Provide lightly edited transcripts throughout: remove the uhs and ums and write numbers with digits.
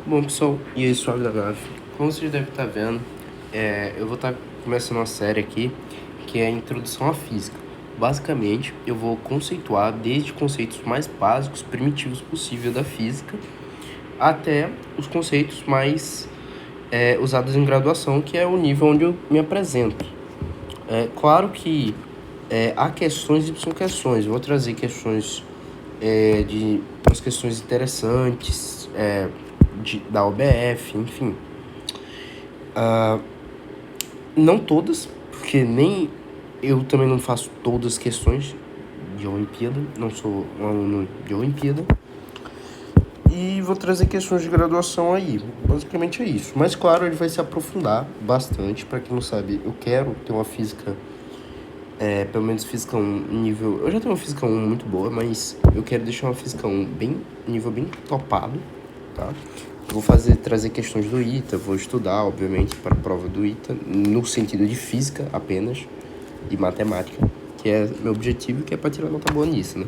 Bom, pessoal, e aí, suave da nave. Como vocês devem estar vendo, eu vou estar começando uma série aqui, que é a Introdução à Física. Basicamente, eu vou conceituar desde conceitos mais básicos, primitivos possível da física, até os conceitos mais usados em graduação, que é o nível onde eu me apresento. É claro que há questões e são questões. Eu vou trazer questões de umas questões interessantes, da OBF, enfim. Não todas, porque nem eu também não faço todas as questões de Olimpíada, não sou um aluno de Olimpíada. E vou trazer questões de graduação aí, basicamente é isso. Mas claro, ele vai se aprofundar bastante. Para quem não sabe, eu quero ter uma física, pelo menos física 1 nível... Eu já tenho uma física 1 muito boa, mas eu quero deixar uma física 1 nível bem topado, tá? Vou trazer questões do ITA, vou estudar, obviamente, para a prova do ITA, no sentido de física apenas, e matemática, que é meu objetivo, que é para tirar nota boa nisso, né?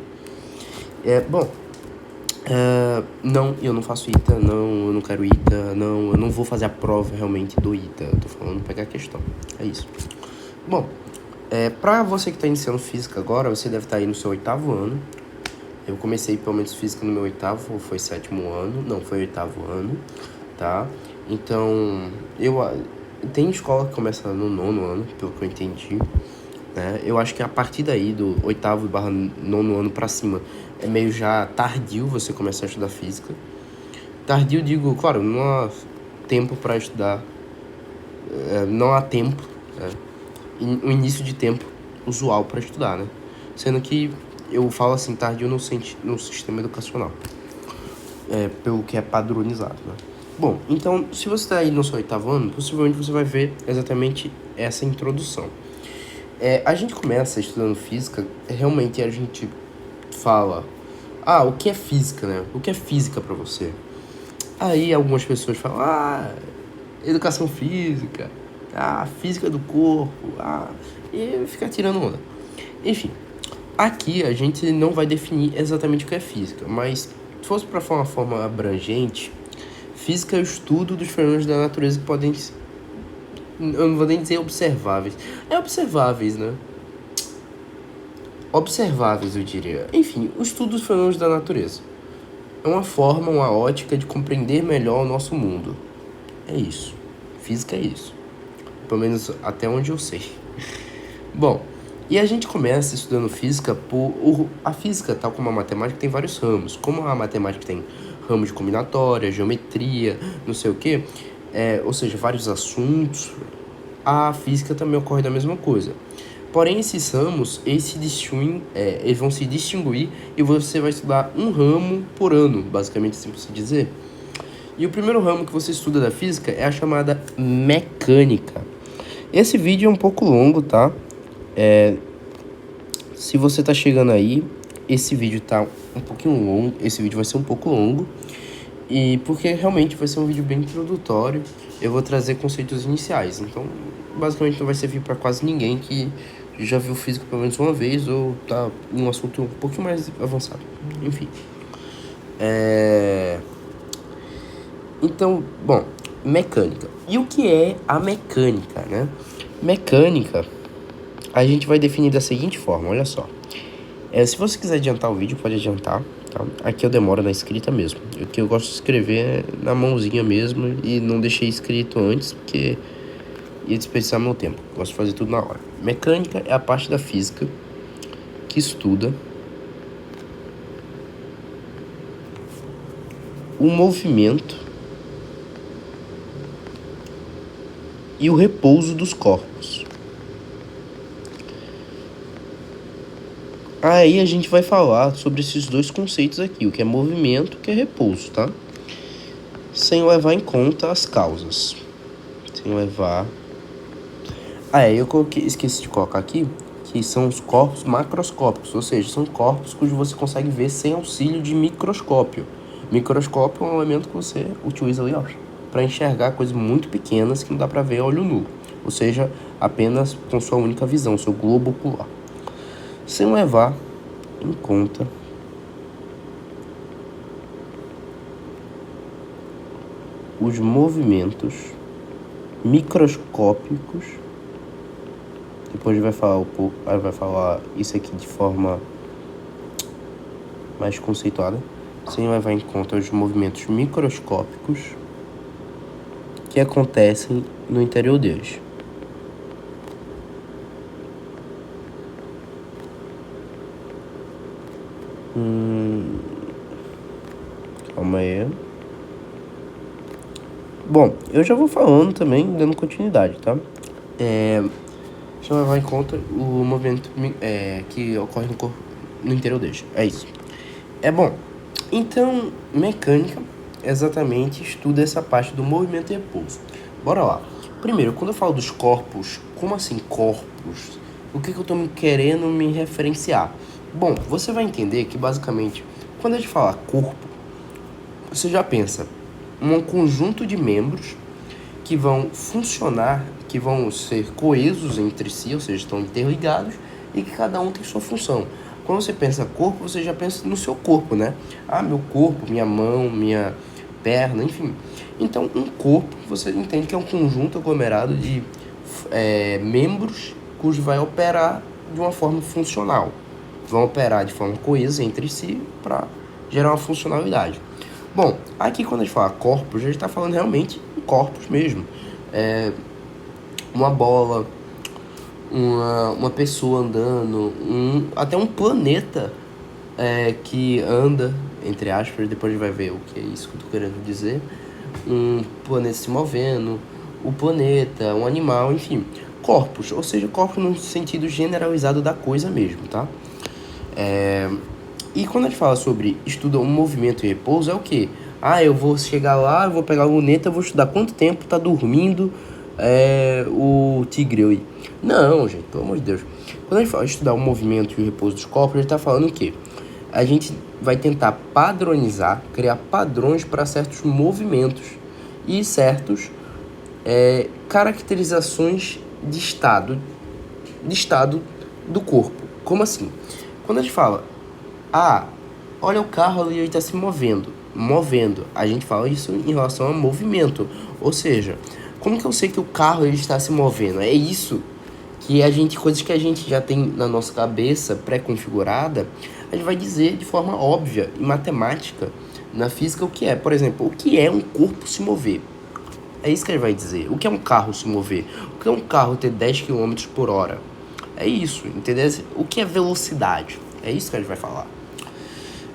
Não, eu não faço ITA, não, eu não quero ITA, não, eu não vou fazer a prova realmente do ITA, eu tô falando pegar a questão, é isso. Bom, para você que está iniciando física agora, você deve estar aí no seu 8º ano. Eu comecei pelo menos física no meu 8º, ou foi 7º ano, não, foi 8º ano, tá? Então, tem escola que começa no 9º ano, pelo que eu entendi, né? Eu acho que a partir daí, do 8º/9º ano pra cima, é meio já tardio você começar a estudar física. Tardio, digo, claro, não há tempo para estudar, não há tempo, o início de tempo usual para estudar, né? Sendo que eu falo assim, tardio no sistema educacional, pelo que é padronizado, né? Bom, então, se você está aí no seu 8º ano, possivelmente você vai ver exatamente essa introdução. A gente começa estudando física, realmente a gente fala, o que é física, né? O que é física para você? Aí algumas pessoas falam, educação física, física do corpo, e fica tirando onda. Enfim, aqui a gente não vai definir exatamente o que é física, mas se fosse para falar uma forma abrangente, física é o estudo dos fenômenos da natureza que podem, eu não vou nem dizer observáveis, observáveis, né? Observáveis, eu diria. Enfim, o estudo dos fenômenos da natureza. É uma forma, uma ótica de compreender melhor o nosso mundo. É isso. Física é isso. Pelo menos até onde eu sei. Bom, e a gente começa estudando física a física, tal como a matemática, tem vários ramos. Como a matemática tem ramo de combinatória, geometria, não sei o quê, ou seja, vários assuntos, a física também ocorre da mesma coisa. Porém, esses ramos, eles vão se distinguir e você vai estudar um ramo por ano, basicamente, assim por se dizer. E o primeiro ramo que você estuda da física é a chamada mecânica. Esse vídeo é um pouco longo, tá? Se você tá chegando aí, esse vídeo tá um pouquinho longo, esse vídeo vai ser um pouco longo, e porque realmente vai ser um vídeo bem introdutório, eu vou trazer conceitos iniciais, então basicamente não vai servir para quase ninguém que já viu física pelo menos uma vez ou tá em um assunto um pouquinho mais avançado. Enfim. Então, bom, mecânica. E o que é a mecânica, né? Mecânica, a gente vai definir da seguinte forma, olha só. Se você quiser adiantar o vídeo, pode adiantar, tá? Aqui eu demoro na escrita mesmo. Aqui eu gosto de escrever na mãozinha mesmo e não deixei escrito antes, porque ia desperdiçar meu tempo. Gosto de fazer tudo na hora. Mecânica é a parte da física que estuda o movimento e o repouso dos corpos. Aí a gente vai falar sobre esses dois conceitos aqui, o que é movimento e o que é repouso, tá? Sem levar em conta as causas. Sem levar... esqueci de colocar aqui, que são os corpos macroscópicos, ou seja, são corpos cujos você consegue ver sem auxílio de microscópio. Microscópio é um elemento que você utiliza ali, para enxergar coisas muito pequenas que não dá para ver a olho nu, ou seja, apenas com sua única visão, seu globo ocular. Sem levar em conta os movimentos microscópicos. Depois vai falar isso aqui de forma mais conceituada, sem levar em conta os movimentos microscópicos que acontecem no interior deles. Calma aí. Bom, eu já vou falando também, dando continuidade, tá? Deixa eu levar em conta o movimento que ocorre no corpo, no interior deles. É isso. Bom, então, mecânica exatamente estuda essa parte do movimento e repouso. Bora lá. Primeiro, quando eu falo dos corpos, como assim corpos? O que eu tô querendo me referenciar? Bom, você vai entender que basicamente, quando a gente fala corpo, você já pensa um conjunto de membros que vão funcionar, que vão ser coesos entre si, ou seja, estão interligados e que cada um tem sua função. Quando você pensa corpo, você já pensa no seu corpo, né? Ah, meu corpo, minha mão, minha perna, enfim. Então, um corpo, você entende que é um conjunto aglomerado de membros cujo vai operar de uma forma funcional. Vão operar de forma coesa entre si para gerar uma funcionalidade. Bom, aqui quando a gente fala corpos, a gente está falando realmente em corpos mesmo. Uma bola, uma pessoa andando, até um planeta que anda, entre aspas, depois a gente vai ver o que é isso que eu tô querendo dizer. Um planeta se movendo, o planeta, um animal, enfim. Corpos, ou seja, corpos no sentido generalizado da coisa mesmo, tá? E quando a gente fala sobre estudar um movimento e repouso, é o quê? Ah, eu vou chegar lá, eu vou pegar a luneta, eu vou estudar quanto tempo tá dormindo o tigre aí. Não, gente, pelo amor de Deus. Quando a gente fala estudar o movimento e o repouso dos corpos, a gente tá falando o quê? A gente vai tentar padronizar, criar padrões para certos movimentos e certos caracterizações de estado do corpo. Como assim? Quando a gente fala, olha o carro ali, ele está se movendo. A gente fala isso em relação a movimento. Ou seja, como que eu sei que o carro ele está se movendo? É isso que coisas que a gente já tem na nossa cabeça pré-configurada, a gente vai dizer de forma óbvia e matemática na física o que é. Por exemplo, o que é um corpo se mover? É isso que ele vai dizer. O que é um carro se mover? O que é um carro ter 10 km por hora? É isso, entendeu? O que é velocidade? É isso que a gente vai falar.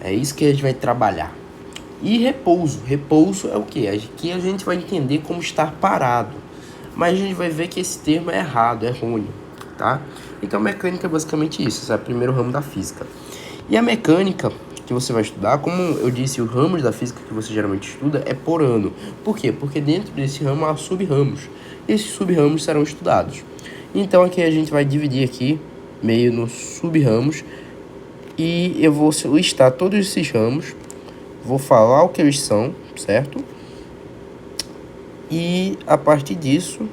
É isso que a gente vai trabalhar. E repouso. Repouso é o quê? Aqui a gente vai entender como estar parado. Mas a gente vai ver que esse termo é errado, é errôneo, tá? Então, mecânica é basicamente isso. Esse é o primeiro ramo da física. E a mecânica que você vai estudar, como eu disse, os ramos da física que você geralmente estuda é por ano. Por quê? Porque dentro desse ramo há sub-ramos. Esses sub-ramos serão estudados. Então, aqui a gente vai dividir aqui, meio nos sub-ramos. E eu vou listar todos esses ramos. Vou falar o que eles são, certo? E a partir disso...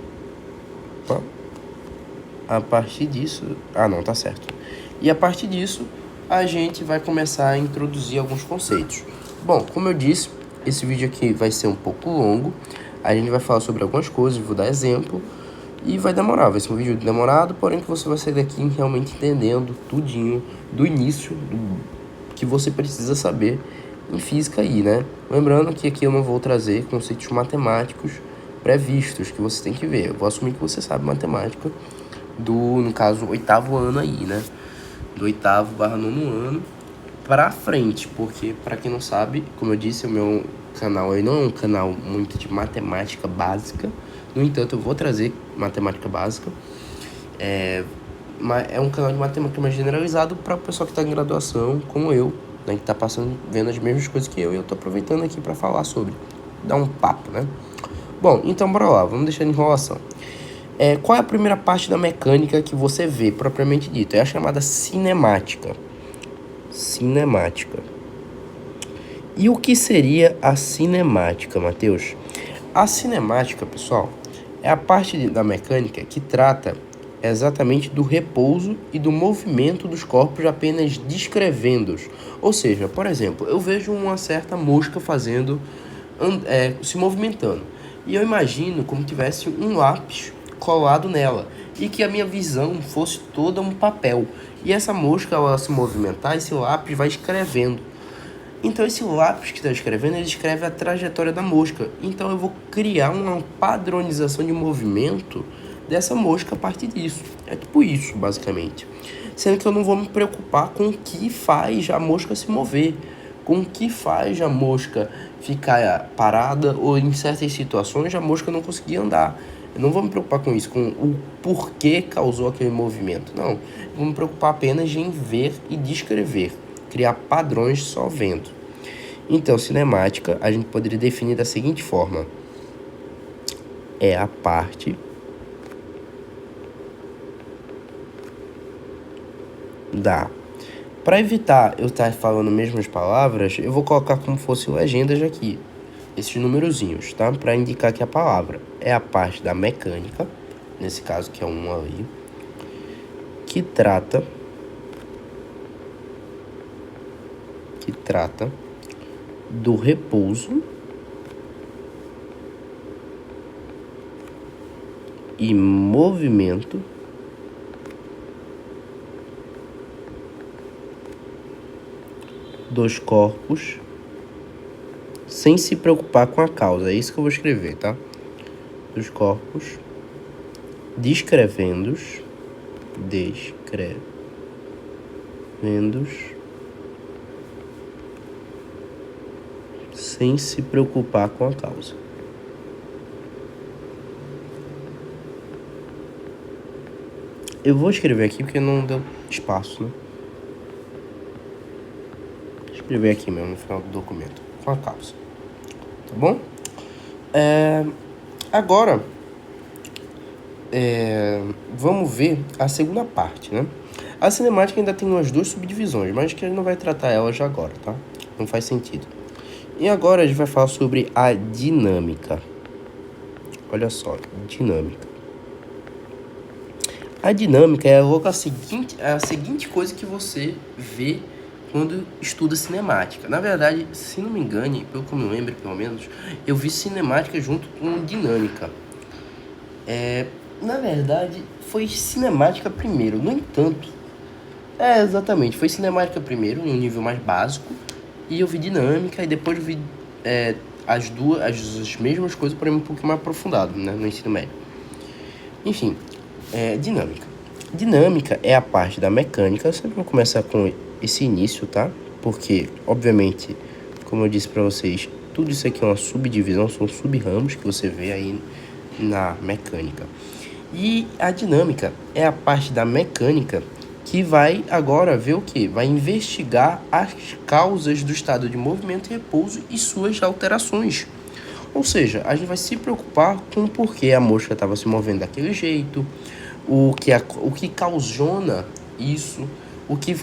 não, tá certo. E a partir disso, a gente vai começar a introduzir alguns conceitos. Bom, como eu disse, esse vídeo aqui vai ser um pouco longo. A gente vai falar sobre algumas coisas, vou dar exemplo. E vai demorar, vai ser um vídeo demorado, porém que você vai sair daqui realmente entendendo tudinho, do início, que você precisa saber em física aí, né? Lembrando que aqui eu não vou trazer conceitos matemáticos previstos, que você tem que ver. Eu vou assumir que você sabe matemática no caso, 8º ano aí, né? Do 8º/9º ano pra frente, porque pra quem não sabe, como eu disse, o meu canal aí não é um canal muito de matemática básica. No entanto, eu vou trazer matemática básica. É um canal de matemática mais generalizado para o pessoal que está em graduação, como eu, né, que está vendo as mesmas coisas que eu, e eu estou aproveitando aqui para falar sobre, dar um papo, né? Bom, então bora lá, vamos deixar de enrolação. Qual é a primeira parte da mecânica que você vê, propriamente dito? É a chamada cinemática. Cinemática. E o que seria a cinemática, Matheus? A cinemática, pessoal, é a parte da mecânica que trata exatamente do repouso e do movimento dos corpos apenas descrevendo-os. Ou seja, por exemplo, eu vejo uma certa mosca fazendo se movimentando. E eu imagino como tivesse um lápis colado nela e que a minha visão fosse toda um papel. E essa mosca, ao se movimentar, esse lápis vai escrevendo. Então esse lápis que está escrevendo, ele escreve a trajetória da mosca. Então eu vou criar uma padronização de movimento dessa mosca a partir disso. É tipo isso, basicamente. Sendo que eu não vou me preocupar com o que faz a mosca se mover, com o que faz a mosca ficar parada ou em certas situações a mosca não conseguir andar. Eu não vou me preocupar com isso, com o porquê causou aquele movimento. Não, eu vou me preocupar apenas em ver e descrever, criar padrões só vendo. Então, cinemática a gente poderia definir da seguinte forma: é a parte da... Para evitar eu estar falando as mesmas palavras, eu vou colocar como fosse legendas aqui, esses numerozinhos, tá? Para indicar que a palavra é a parte da mecânica, nesse caso que é um ali, que trata do repouso e movimento dos corpos sem se preocupar com a causa. É isso que eu vou escrever, tá? Dos corpos descrevendos sem se preocupar com a causa. Eu vou escrever aqui porque não deu espaço, né? Vou escrever aqui mesmo no final do documento, com a causa. Tá bom? Agora, vamos ver a segunda parte, né? A cinemática ainda tem umas duas subdivisões, mas que a gente não vai tratar elas já agora, tá? Não faz sentido. E agora a gente vai falar sobre a dinâmica. Olha só, dinâmica. A dinâmica é logo a seguinte coisa que você vê quando estuda cinemática. Na verdade, se não me engane, pelo que eu me lembro, pelo menos, eu vi cinemática junto com dinâmica. Na verdade, foi cinemática primeiro. No entanto, exatamente, foi cinemática primeiro, em um nível mais básico, e eu vi dinâmica, e depois eu vi as mesmas coisas, porém um pouco mais aprofundado, né, no ensino médio. Enfim, dinâmica. Dinâmica é a parte da mecânica. Eu sempre vou começar com esse início, tá? Porque, obviamente, como eu disse para vocês, tudo isso aqui é uma subdivisão, são sub-ramos que você vê aí na mecânica. E a dinâmica é a parte da mecânica que vai agora ver o quê? Vai investigar as causas do estado de movimento e repouso e suas alterações. Ou seja, a gente vai se preocupar com o porquê a mosca estava se movendo daquele jeito, o que causona isso, o que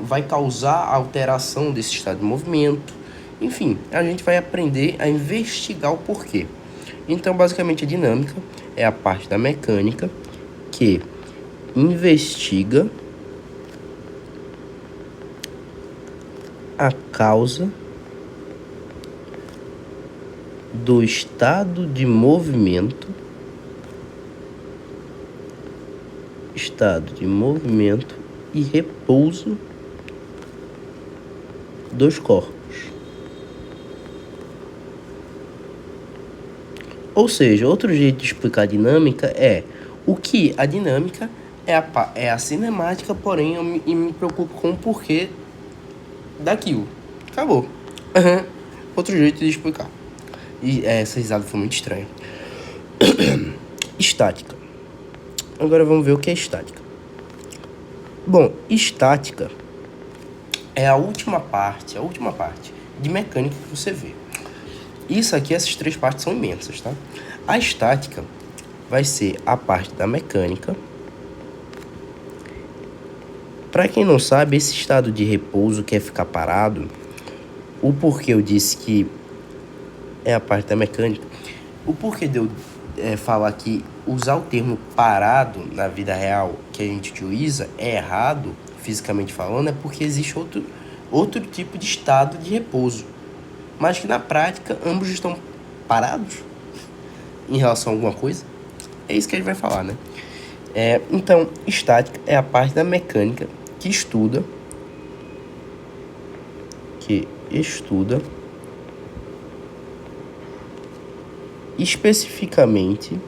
vai causar a alteração desse estado de movimento. Enfim, a gente vai aprender a investigar o porquê. Então, basicamente, a dinâmica é a parte da mecânica que investiga a causa do estado de movimento e repouso dos corpos. Ou seja, outro jeito de explicar a dinâmica é o que a dinâmica é a cinemática, porém eu me preocupo com o porquê daquilo. Acabou. Outro jeito de explicar. E essa risada foi muito estranha. Estática. Agora vamos ver o que é estática. Bom, estática é a última parte de mecânica que você vê. Isso aqui, essas três partes são imensas, tá? A estática vai ser a parte da mecânica. Para quem não sabe, esse estado de repouso, que é ficar parado, o porquê eu disse que é a parte da mecânica, o porquê de eu falar que usar o termo parado na vida real que a gente utiliza é errado, fisicamente falando, é porque existe outro tipo de estado de repouso, mas que na prática ambos estão parados em relação a alguma coisa? É isso que a gente vai falar, né? Então, estática é a parte da mecânica que estuda especificamente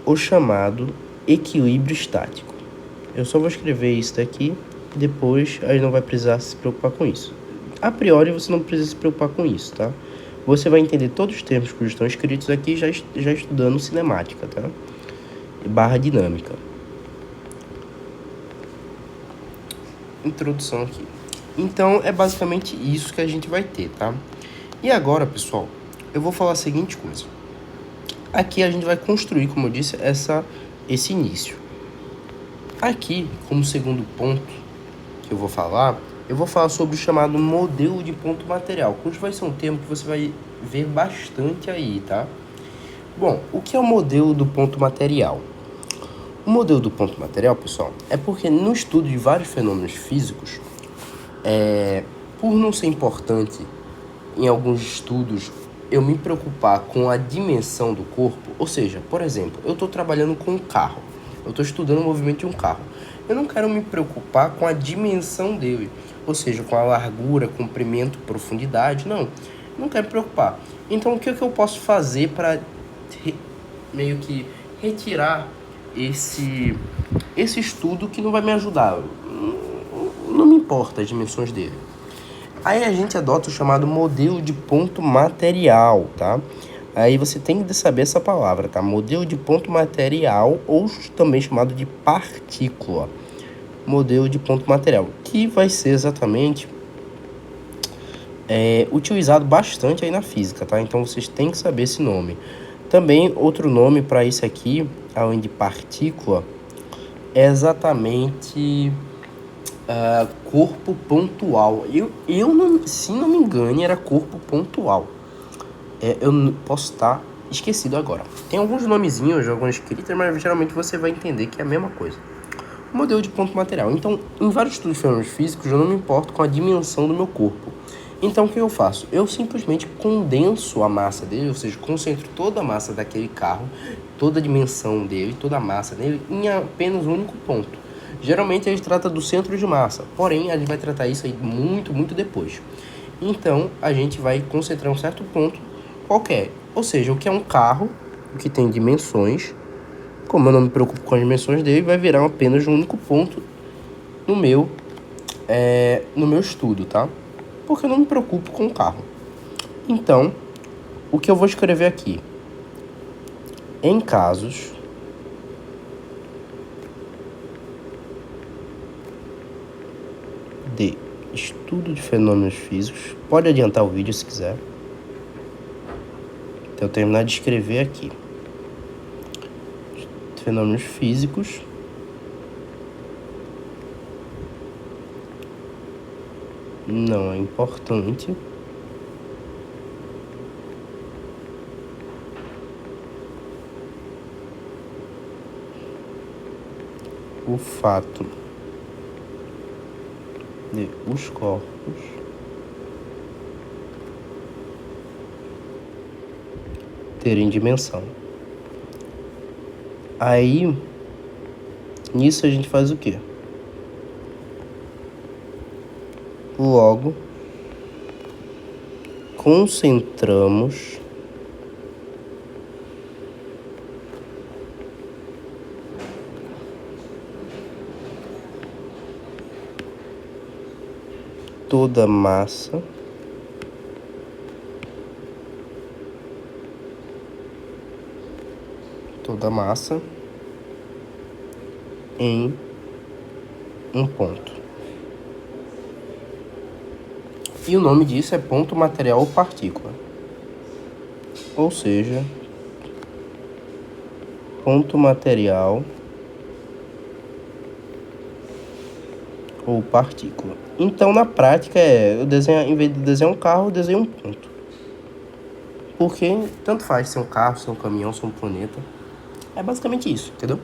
o chamado equilíbrio estático. Eu só vou escrever isso daqui, depois a gente não vai precisar se preocupar com isso. A priori você não precisa se preocupar com isso, tá? Você vai entender todos os termos que estão escritos aqui já estudando cinemática, tá? Barra dinâmica. Introdução aqui. Então, é basicamente isso que a gente vai ter, tá? E agora, pessoal, eu vou falar a seguinte coisa. Aqui a gente vai construir, como eu disse, esse início. Aqui, como segundo ponto que eu vou falar sobre o chamado modelo de ponto material, que vai ser um termo que você vai ver bastante aí, tá? Bom, o que é o modelo do ponto material? O modelo do ponto material, pessoal, é porque no estudo de vários fenômenos físicos, por não ser importante em alguns estudos eu me preocupar com a dimensão do corpo, ou seja, por exemplo, eu estou trabalhando com um carro, eu estou estudando o movimento de um carro, eu não quero me preocupar com a dimensão dele, ou seja, com a largura, comprimento, profundidade, não quero me preocupar. Então, o que eu posso fazer para meio que retirar esse estudo que não vai me ajudar? Não me importa as dimensões dele. Aí a gente adota o chamado modelo de ponto material, tá? Aí você tem que saber essa palavra, tá? Modelo de ponto material, ou também chamado de partícula. Modelo de ponto material, que vai ser exatamente utilizado bastante aí na física, tá? Então vocês têm que saber esse nome. Também outro nome para isso aqui, além de partícula, é exatamente corpo pontual. Se não me engano, era corpo pontual. Eu posso estar esquecido agora. Tem alguns nomezinhos, algumas escritas, mas geralmente você vai entender que é a mesma coisa. Modelo de ponto material. Então, em vários estudos de fenômenos físicos, eu não me importo com a dimensão do meu corpo. Então, o que eu faço? Eu simplesmente condenso a massa dele, ou seja, concentro toda a massa daquele carro, toda a dimensão dele, toda a massa dele, em apenas um único ponto. Geralmente, a gente trata do centro de massa, porém, a gente vai tratar isso aí muito, muito depois. Então, a gente vai concentrar um certo ponto qualquer. Ou seja, o que é um carro, o que tem dimensões, como eu não me preocupo com as dimensões dele, vai virar apenas um único ponto no meu estudo, tá? Porque eu não me preocupo com o carro. Então, o que eu vou escrever aqui? Em casos de estudo de fenômenos físicos, pode adiantar o vídeo se quiser. Então, eu terminar de escrever aqui. Fenômenos físicos não é importante o fato de os corpos terem dimensão. Aí, nisso a gente faz o quê? Logo, concentramos toda a massa em um ponto. E o nome disso é ponto material ou partícula. Ou seja, ponto material ou partícula. Então, na prática, eu desenho, em vez de desenhar um carro, eu desenho um ponto. Porque tanto faz ser um carro, ser um caminhão, ser um planeta. É basicamente isso, entendeu?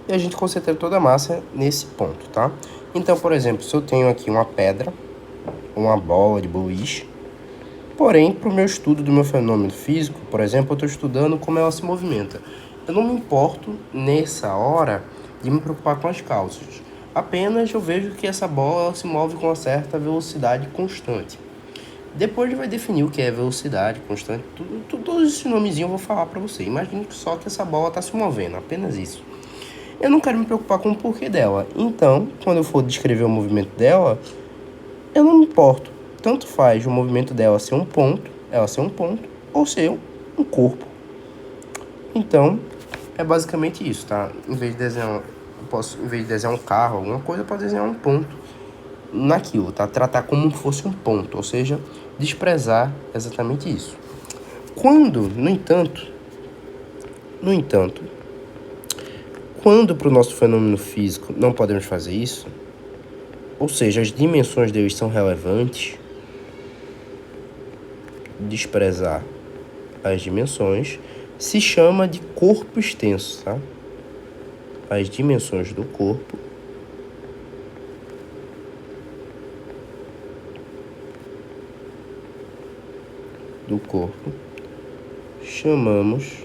e a gente concentra toda a massa nesse ponto, tá? Então, por exemplo, se eu tenho aqui uma pedra, uma bola de boliche, porém, para o meu estudo do meu fenômeno físico, por exemplo, eu estou estudando como ela se movimenta. Eu não me importo, nessa hora, de me preocupar com as causas. Apenas eu vejo que essa bola se move com uma certa velocidade constante. Depois a gente vai definir o que é velocidade constante. Todos esses nomezinhos eu vou falar para você. Imagine só que essa bola está se movendo, apenas isso. Eu não quero me preocupar com o porquê dela. Então, quando eu for descrever o movimento dela, eu não me importo. Tanto faz o movimento dela ser um ponto, ou ser um corpo. Então, é basicamente isso, tá? Em vez de desenhar um carro, alguma coisa, eu posso desenhar um ponto naquilo, tá? Tratar como se fosse um ponto, ou seja, desprezar exatamente isso. Quando, no entanto, quando para o nosso fenômeno físico não podemos fazer isso, ou seja, as dimensões deles são relevantes, desprezar as dimensões se chama de corpo extenso, tá? As dimensões do corpo chamamos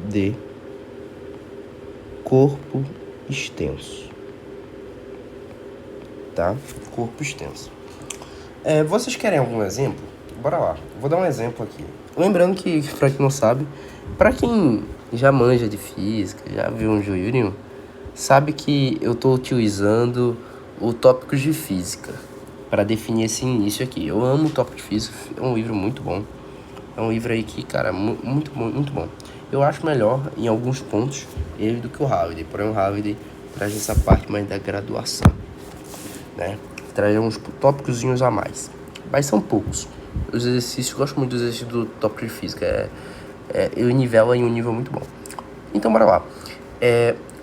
de corpo extenso, tá? Corpo extenso. Vocês querem algum exemplo? Bora lá, vou dar um exemplo aqui. Lembrando que, pra quem não sabe, pra quem já manja de física, já viu um Julinho, sabe que eu tô utilizando o Tópicos de Física para definir esse início aqui. Eu amo o Tópico de Física, é um livro muito bom. É um livro aí que, cara, muito bom, muito bom. Eu acho melhor, em alguns pontos, ele do que o Halliday. Porém, o Halliday traz essa parte mais da graduação, né? Traz uns tópicozinhos a mais. Mas são poucos. Os exercícios, eu gosto muito dos exercícios do Tópico de Física. Eu nivelo em um nível muito bom. Então, bora lá.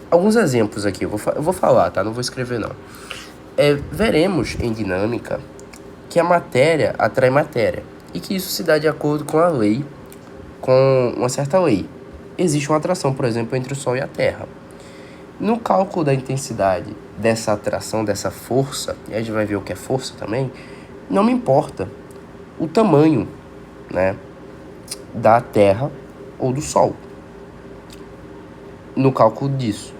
Alguns exemplos aqui, eu vou falar, tá? Não vou escrever, não. Veremos em dinâmica que a matéria atrai matéria e que isso se dá de acordo com a lei, com uma certa lei. Existe uma atração, por exemplo, entre o Sol e a Terra. No cálculo da intensidade dessa atração, dessa força, e a gente vai ver o que é força também, não me importa o tamanho, né, da Terra ou do Sol. No cálculo disso,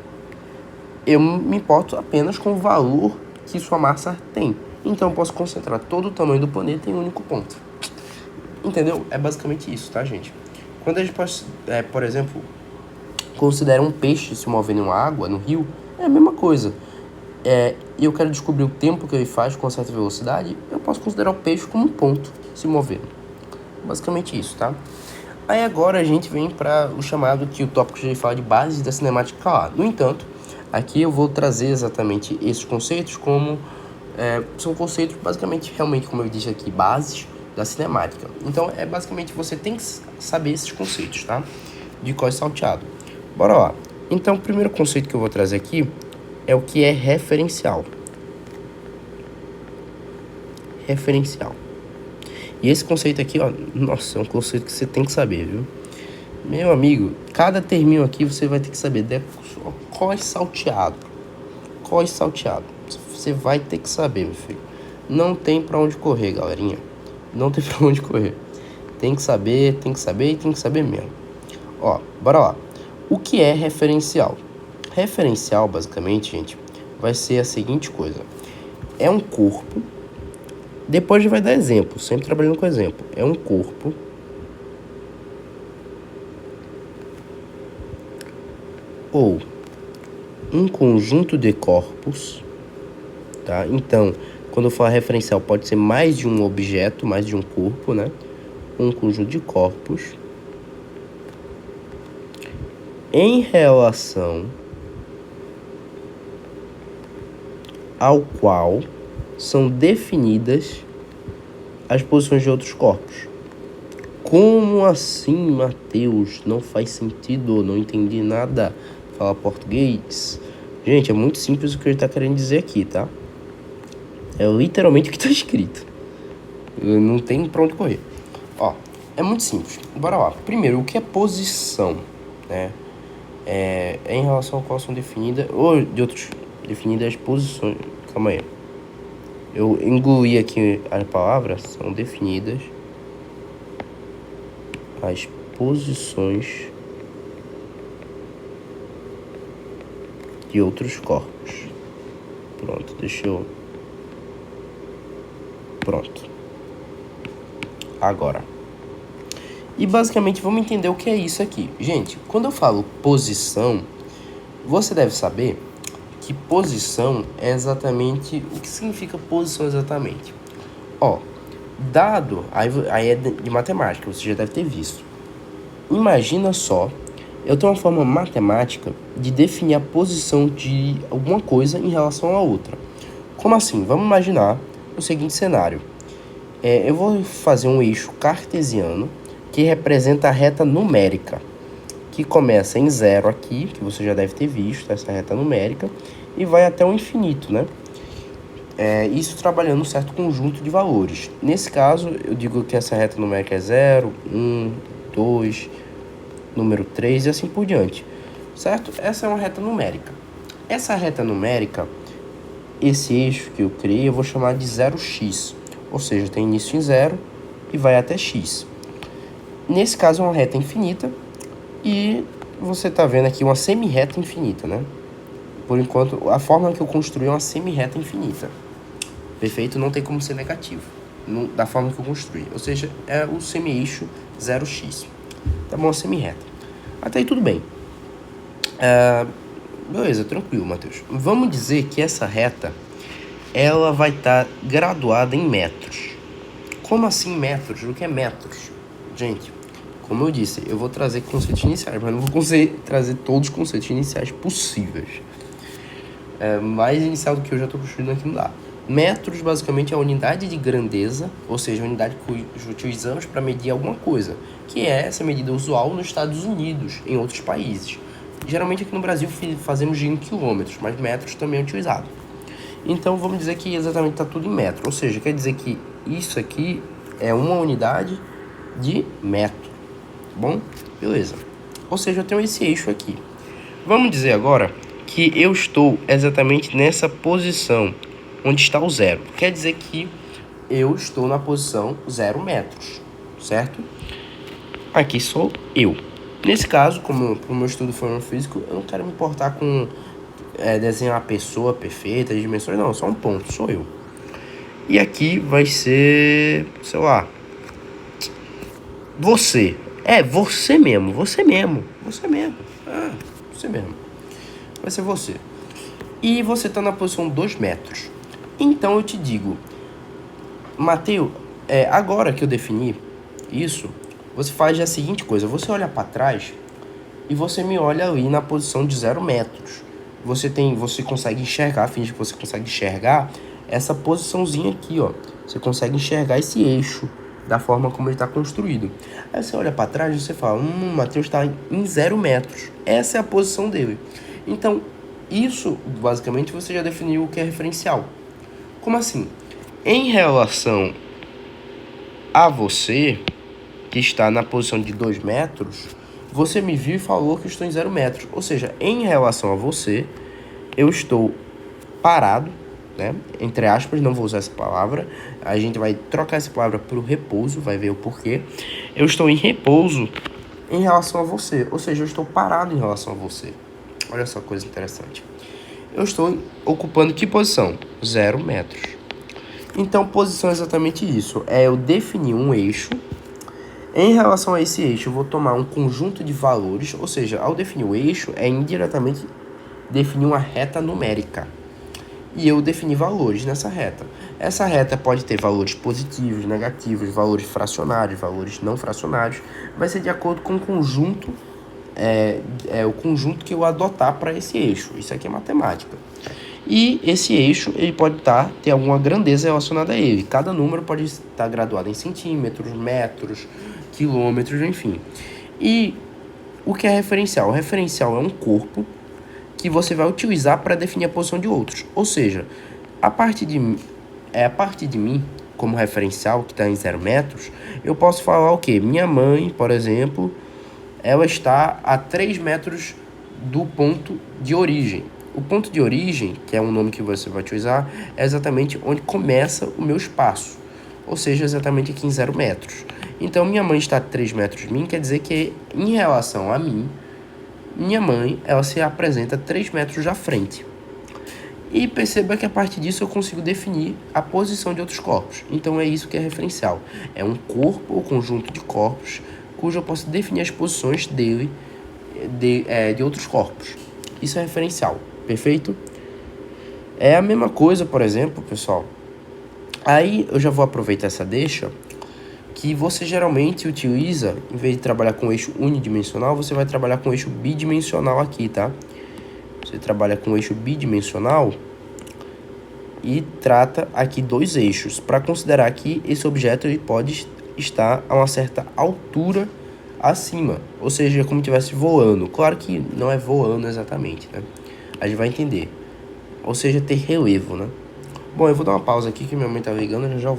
eu me importo apenas com o valor que sua massa tem. Então eu posso concentrar todo o tamanho do planeta em um único ponto. Entendeu? É basicamente isso, tá, gente? Quando a gente pode, por exemplo, considera um peixe se movendo em água, no rio, é a mesma coisa. Eu quero descobrir o tempo que ele faz com uma certa velocidade, eu posso considerar o peixe como um ponto se movendo. Basicamente isso, tá? Aí agora a gente vem para o chamado que o tópico já fala de bases da cinemática A. No entanto, aqui eu vou trazer exatamente esses conceitos como... são conceitos basicamente, realmente, como eu disse aqui, bases da cinemática. Então, basicamente, você tem que saber esses conceitos, tá? De código salteado. Bora lá. Então, o primeiro conceito que eu vou trazer aqui é o que é referencial. Referencial. E esse conceito aqui, ó, nossa, é um conceito que você tem que saber, viu? Meu amigo, cada terminho aqui você vai ter que saber. Cós salteado. Cós salteado. Você vai ter que saber, meu filho. Não tem pra onde correr, galerinha. Não tem pra onde correr. Tem que saber, tem que saber e tem que saber mesmo. Ó, bora lá. O que é referencial? Referencial, basicamente, gente, vai ser a seguinte coisa. É um corpo... Depois a gente vai dar exemplo, sempre trabalhando com exemplo. É um corpo ou um conjunto de corpos, tá? Então, quando eu falar referencial, pode ser mais de um objeto, mais de um corpo, né? Um conjunto de corpos em relação ao qual são definidas as posições de outros corpos. Como assim, Matheus? Não faz sentido, não entendi nada. Fala português. Gente, é muito simples o que ele está querendo dizer aqui, tá? É literalmente o que está escrito. Não tem pra onde correr. Ó, É muito simples. Bora lá. Primeiro, o que é posição, né? É em relação ao qual são definidas, ou de outros, definidas as posições. Calma aí. Eu engoli aqui as palavras, são definidas as posições de outros corpos. Pronto, deixa eu... Pronto. Agora. E basicamente vamos entender o que é isso aqui. Gente, quando eu falo posição, você deve saber que posição é exatamente... O que significa posição exatamente? Ó, dado... Aí é de matemática, você já deve ter visto. Imagina só, eu tenho uma forma matemática de definir a posição de alguma coisa em relação a outra. Como assim? Vamos imaginar o seguinte cenário. Eu vou fazer um eixo cartesiano que representa a reta numérica, que começa em 0 aqui, que você já deve ter visto, essa reta numérica, e vai até o infinito, né? Isso trabalhando um certo conjunto de valores. Nesse caso, eu digo que essa reta numérica é 0, 1, 2, número 3 e assim por diante, certo? Essa é uma reta numérica. Essa reta numérica, esse eixo que eu criei, eu vou chamar de 0x, ou seja, tem início em 0 e vai até x. Nesse caso é uma reta infinita e você está vendo aqui uma semi-reta infinita, né? Por enquanto, a forma que eu construí é uma semi-reta infinita. Perfeito? Não tem como ser negativo da forma que eu construí. Ou seja, é o semi-eixo 0x. Tá bom, uma semi-reta. Até aí tudo bem. Beleza, tranquilo, Matheus. Vamos dizer que essa reta, ela vai estar graduada em metros. Como assim metros? O que é metros? Gente, como eu disse, eu vou trazer conceitos iniciais, mas não vou trazer todos os conceitos iniciais possíveis. Mais inicial do que eu já estou construindo aqui não dá. Metros, basicamente, é a unidade de grandeza, ou seja, a unidade que utilizamos para medir alguma coisa, que é essa medida usual nos Estados Unidos, em outros países. Geralmente aqui no Brasil fazemos em quilômetros, mas metros também é utilizado. Então, vamos dizer que exatamente está tudo em metro, ou seja, quer dizer que isso aqui é uma unidade de metro, tá bom? Beleza. Ou seja, eu tenho esse eixo aqui. Vamos dizer agora que eu estou exatamente nessa posição, onde está o 0. Quer dizer que eu estou na posição 0 metros, certo? Aqui sou eu. Nesse caso, como o meu estudo foi no físico, eu não quero me importar com desenhar uma pessoa perfeita, as dimensões, não, só um ponto, sou eu. E aqui vai ser, sei lá, você. Você mesmo. Você mesmo. Vai ser você. E você está na posição 2 metros. Então eu te digo, Mateus, agora que eu defini isso, você faz a seguinte coisa. Você olha para trás e você me olha ali na posição de 0 metros. Você consegue enxergar, finge que você consegue enxergar essa posiçãozinha aqui, ó. Você consegue enxergar esse eixo da forma como ele está construído. Aí você olha para trás e você fala, Mateus está em 0 metros. Essa é a posição dele. Então, isso, basicamente, você já definiu o que é referencial. Como assim? Em relação a você, que está na posição de 2 metros, você me viu e falou que eu estou em 0 metros. Ou seja, em relação a você, eu estou parado, né? Entre aspas, não vou usar essa palavra. A gente vai trocar essa palavra para o repouso, vai ver o porquê. Eu estou em repouso em relação a você. Ou seja, eu estou parado em relação a você. Olha só que coisa interessante. Eu estou ocupando que posição? 0 metros. Então, posição é exatamente isso. Eu definir um eixo. Em relação a esse eixo, eu vou tomar um conjunto de valores. Ou seja, ao definir o eixo, indiretamente definir uma reta numérica. E eu defini valores nessa reta. Essa reta pode ter valores positivos, negativos, valores fracionários, valores não fracionários. Vai ser de acordo com o conjunto, o conjunto que eu adotar para esse eixo. Isso aqui é matemática. E esse eixo ele pode ter alguma grandeza relacionada a ele. Cada número pode estar graduado em centímetros, metros, quilômetros, enfim. E o que é referencial? O referencial é um corpo que você vai utilizar para definir a posição de outros. Ou seja, a partir de mim, como referencial, que está em 0 metros, eu posso falar o quê? Minha mãe, por exemplo, ela está a 3 metros do ponto de origem. O ponto de origem, que é um nome que você vai utilizar, é exatamente onde começa o meu espaço, ou seja, exatamente aqui em 0 metros. Então, minha mãe está a 3 metros de mim, quer dizer que, em relação a mim, minha mãe, ela se apresenta 3 metros à frente. E perceba que a partir disso eu consigo definir a posição de outros corpos. Então é isso que é referencial. É um corpo ou conjunto de corpos cujo eu posso definir as posições dele de outros corpos. Isso é referencial, perfeito? É a mesma coisa, por exemplo, pessoal. Aí eu já vou aproveitar essa deixa, que você geralmente utiliza, em vez de trabalhar com eixo unidimensional, você vai trabalhar com eixo bidimensional aqui, tá? Você trabalha com eixo bidimensional e trata aqui 2 eixos, para considerar que esse objeto ele pode estar a uma certa altura acima, ou seja, como se estivesse voando. Claro que não é voando exatamente, né? A gente vai entender. Ou seja, ter relevo, né? Bom, eu vou dar uma pausa aqui que minha mãe tá ligando e já volto.